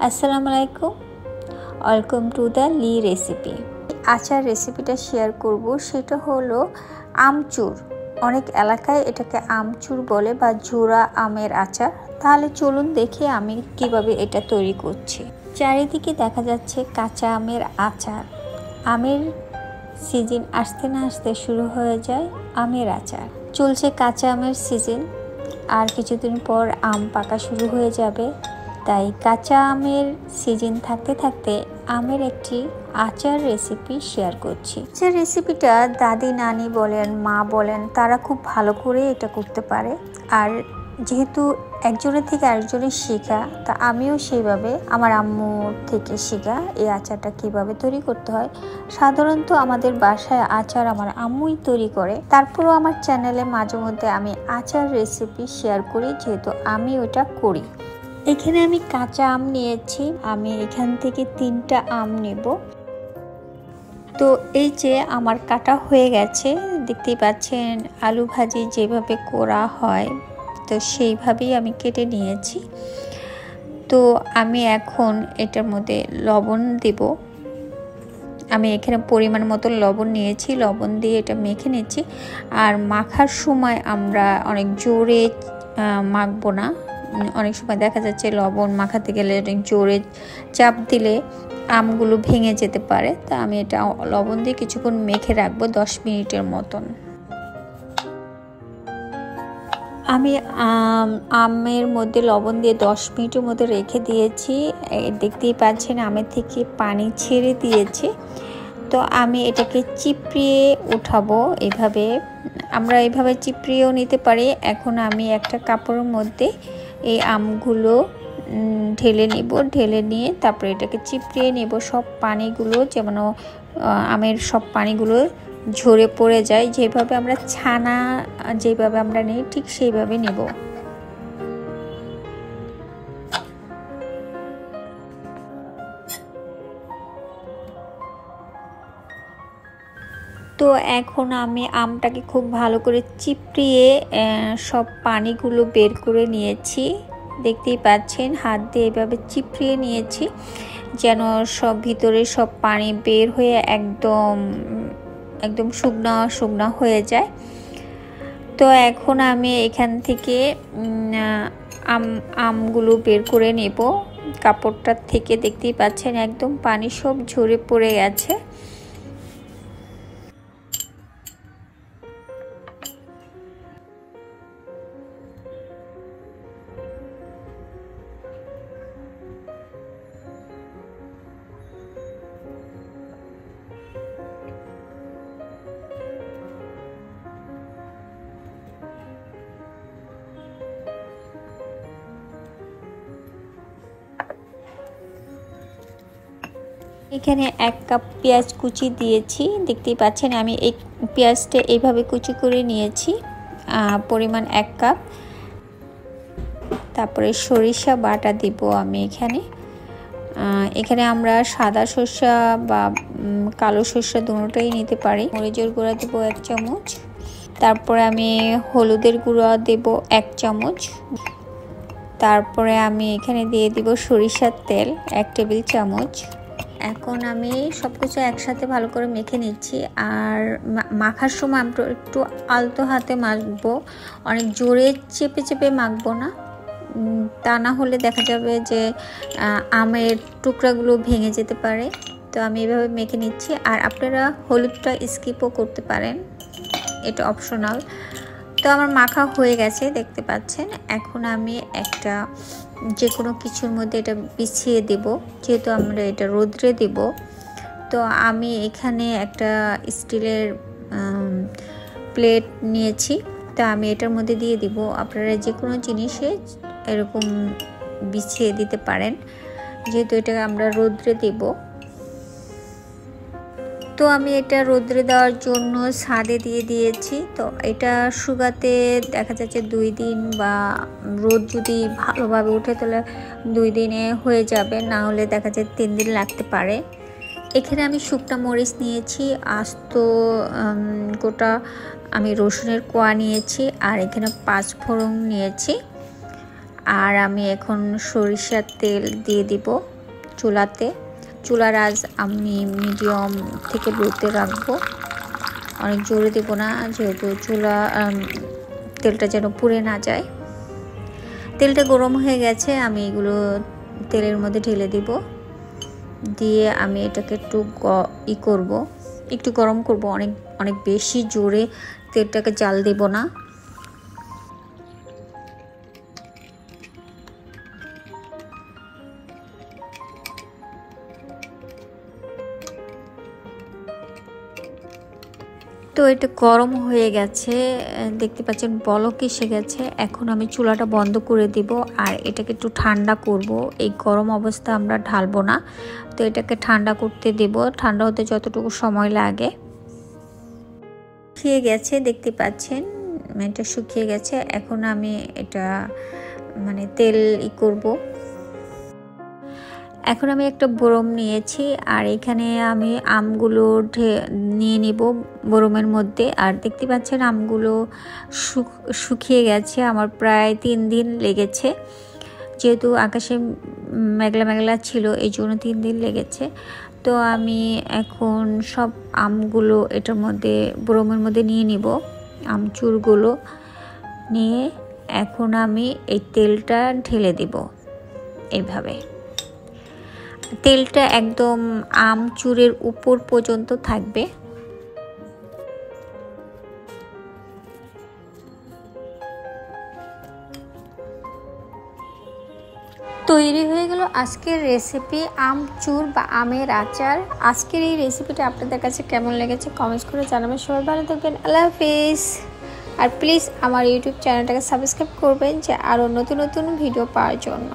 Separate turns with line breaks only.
আসসালামু আলাইকুম, welcome to the Lee recipe. আচার রেসিপিটা শেয়ার করব, সেটা হলো আমচুর। অনেক এলাকায় এটাকে আমচুর বলে বা জোড়া আমের আচার। তাহলে চলুন দেখি আমি কিভাবে এটা তৈরি করছি। চারিদিকে দেখা যাচ্ছে কাঁচা আমের আচার। আমের সিজন আসতে না আসতে শুরু হয়ে যায় আমের আচার। চলছে কাঁচা আমের সিজন, আর কিছুদিন পর আম পাকা শুরু হয়ে যাবে। তাই কাঁচা আমের সিজন থাকতে থাকতে আমের একটি আচার রেসিপি শেয়ার করছি। আচার রেসিপিটা দাদি নানি বলেন, মা বলেন, তারা খুব ভালো করে এটা করতে পারে। আর যেহেতু একজনের থেকে আরেকজনের শেখা, তা আমিও সেইভাবে আমার আম্মুর থেকে শেখা এই আচারটা কিভাবে তৈরি করতে হয়। সাধারণত আমাদের বাসায় আচার আমার আম্মুই তৈরি করে। তারপরেও আমার চ্যানেলে মাঝে মধ্যে আমি আচার রেসিপি শেয়ার করি, যেহেতু আমি ওটা করি। এখানে আমি কাঁচা আম নিয়েছি। আমি এখান থেকে 3টা আম নেব। তো এই যে আমার কাটা হয়ে গেছে, দেখতেই পাচ্ছেন আলু ভাজি যেভাবে করা হয়, তো সেইভাবেই আমি কেটে নিয়েছি। তো আমি এখন এটার মধ্যে লবণ দেব। আমি এখানে পরিমাণ মতো লবণ নিয়েছি, লবণ দিয়ে এটা মেখে নিচ্ছি। আর মাখার সময় আমরা অনেক জোরে মাখবো না। অনেক সময় দেখা যাচ্ছে লবণ মাখাতে গেলে অনেক জোরে চাপ দিলে আমগুলো ভেঙে যেতে পারে। তা আমি এটা লবণ দিয়ে কিছুক্ষণ মেখে রাখবো, 10 মিনিটের মতন। আমি আমের মধ্যে লবণ দিয়ে 10 মিনিটের মধ্যে রেখে দিয়েছি। দেখতেই পাচ্ছেন আমের থেকে পানি ছেড়ে দিয়েছে। তো আমি এটাকে চিপড়িয়ে উঠাবো। এইভাবে আমরা এইভাবে চিপড়িয়েও নিতে পারি। এখন আমি একটা কাপড়ের মধ্যে এই আমগুলো ঢেলে নেব। ঢেলে নিয়ে তারপরে এটাকে চিপড়িয়ে নেব। সব পানিগুলো যেমন আমের সব পানিগুলো ঝরে পড়ে যায়। যেভাবে আমরা ছানা যেভাবে আমরা নিই, ঠিক সেইভাবে নেব। তো এখন আমি আমটাকে খুব ভালো করে চিপড়িয়ে সব পানিগুলো বের করে নিয়েছি। দেখতেই পাচ্ছেন হাত দিয়ে এভাবে চিপড়িয়ে নিয়েছি, যেন সব ভিতরে সব পানি বের হয়ে একদম শুকনা শুকনা হয়ে যায়। তো এখন আমি এখান থেকে আমগুলো বের করে নেব কাপড়টার থেকে। দেখতেই পাচ্ছেন একদম পানি সব ঝরে পড়ে গেছে। এখানে 1 কাপ পেঁয়াজ কুচি দিয়েছি। দেখতেই পাচ্ছেন আমি এই পেঁয়াজটা এইভাবে কুচি করে নিয়েছি, পরিমাণ 1 কাপ। তারপরে সরিষা বাটা দিব আমি এখানে আমরা সাদা সরষা বা কালো সরষা দুটোই নিতে পারি। মরিচের গুঁড়া দেব 1 চামচ। তারপরে আমি হলুদের গুঁড়া দেব 1 চামচ। তারপরে আমি এখানে দিয়ে দিব সরিষার তেল 1 টেবিল চামচ। এখন আমি সব কিছু একসাথে ভালো করে মেখে নিচ্ছি। আর মাখার সময় আমরা একটু আলতো হাতে মাখবো, অনেক জোরে চেপে চেপে মাখবো না। তা না হলে দেখা যাবে যে আমের টুকরাগুলো ভেঙে যেতে পারে। তো আমি এভাবে মেখে নিচ্ছি। আর আপনারা হলুদটা স্কিপও করতে পারেন, এটা অপশনাল। তো আমার মাখা হয়ে গেছে, দেখতে পাচ্ছেন। এখন আমি একটা যে কোনো কিছুর মধ্যে এটা বিছিয়ে দেব, যেহেতু আমরা এটা রোদ্রে দেব। তো আমি এখানে একটা স্টিলের প্লেট নিয়েছি, তা আমি এটার মধ্যে দিয়ে দিব। আপনারা যে কোনো জিনিসে এরকম বিছিয়ে দিতে পারেন, যেহেতু এটা আমরা রোদ্রে দেব। তো আমি এটা রোদ্রে দেওয়ার জন্য ছাদে দিয়ে দিয়েছি। তো এটা শুকাতে দেখা যাচ্ছে 2 দিন, বা রোদ যদি ভালোভাবে উঠে তাহলে 2 দিনে হয়ে যাবে, না হলে দেখা যায় 3 দিন লাগতে পারে। এখানে আমি শুকনা মরিচ নিয়েছি, আস্ত গোটা আমি রসুনের কোয়া নিয়েছি, আর এখানে 5 ফোড়ন নিয়েছি। আর আমি এখন সরিষার তেল দিয়ে দিব চুলাতে। চুলার আঁচ আমি মিডিয়াম থেকে লোতে রাখবো, অনেক জোরে দেবো না, যেহেতু তেলটা যেন পুড়ে না যায়। তেলটা গরম হয়ে গেছে, আমি এগুলো তেলের মধ্যে ঢেলে দিব। দিয়ে আমি এটাকে একটু একটু গরম করব, অনেক বেশি জোরে তেলটাকে জাল দেব না। তো এটা গরম হয়ে গেছে, দেখতে পাচ্ছেন বলক এসে গেছে। এখন আমি চুলাটা বন্ধ করে দিব আর এটাকে একটু ঠান্ডা করব। এই গরম অবস্থা আমরা ঢালবো না, তো এটাকে ঠান্ডা করতে দেব, ঠান্ডা হতে যতটুকু সময় লাগে। শুকিয়ে গেছে, দেখতে পাচ্ছেন এটা শুকিয়ে গেছে। এখন আমি এটা তেল করব। এখন আমি একটা বরম নিয়েছি আর এখানে আমি আমগুলো নিয়ে নিব বরমের মধ্যে। আর দেখতে পাচ্ছেন আমগুলো শুকিয়ে গেছে, আমার প্রায় 3 দিন লেগেছে, যেহেতু আকাশে মেঘলা মেঘলা ছিল এই জন্য 3 দিন লেগেছে। তো আমি এখন সব আমগুলো এটার মধ্যে বরমের মধ্যে নিয়ে নিব, আমচুরগুলো নিয়ে এখন আমি এই তেলটা ঢেলে দিব। এইভাবে তেলটা একদম আমচুরের উপর পর্যন্ত থাকবে। তৈরি হয়ে গেল আজকের রেসিপি আমচুর বা আমের আচার। আজকের এই রেসিপিটা আপনাদের কাছে কেমন লেগেছে কমেন্টস করে জানাবেন। সবাই ভালো থাকবেন, আল্লাহ হাফিজ। আর প্লিজ আমার ইউটিউব চ্যানেলটাকে সাবস্ক্রাইব করবেন যে আরও নতুন নতুন ভিডিও পাওয়ার জন্য।